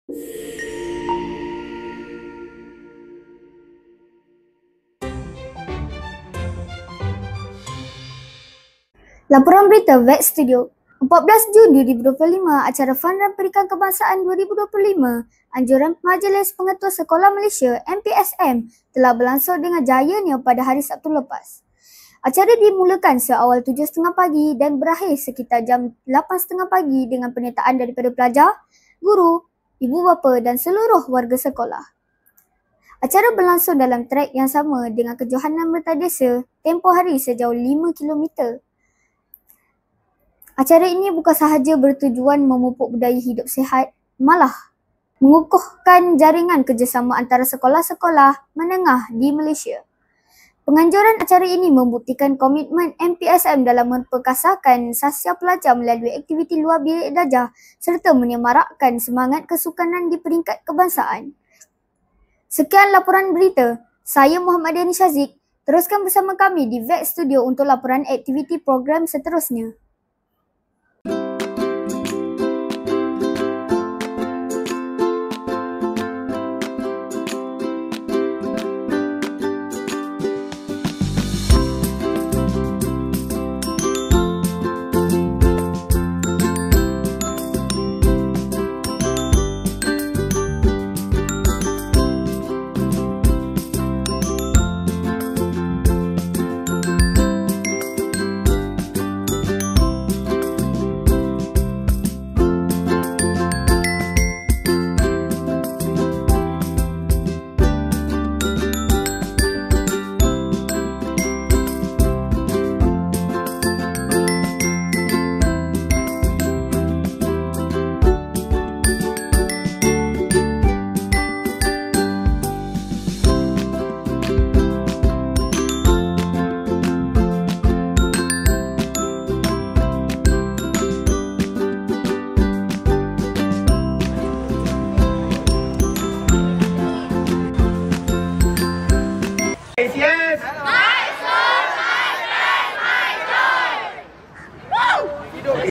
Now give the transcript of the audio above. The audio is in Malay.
Laporan berita Vex Studio. 14 Jun 2025, acara Fun Run Pendidikan Kebangsaan 2025, anjuran Majlis Pengetua Sekolah Malaysia MPSM telah berlangsung dengan jayanya pada hari Sabtu lepas. Acara dimulakan seawal 7.30 pagi dan berakhir sekitar jam 8.30 pagi dengan penyertaan daripada pelajar, guru, ibu bapa dan seluruh warga sekolah. Acara berlangsung dalam trek yang sama dengan kejohanan bertadesa tempoh hari sejauh 5 km. Acara ini bukan sahaja bertujuan memupuk budaya hidup sihat, malah mengukuhkan jaringan kerjasama antara sekolah-sekolah menengah di Malaysia. Penganjuran acara ini membuktikan komitmen MPSM dalam memperkasakan sahsia pelajar melalui aktiviti luar bilik darjah serta menyemarakkan semangat kesukanan di peringkat kebangsaan. Sekian laporan berita. Saya Muhammad Dani Syazik. Teruskan bersama kami di Vex Studio untuk laporan aktiviti program seterusnya. Yes. My school, my friend, my joy. Woo!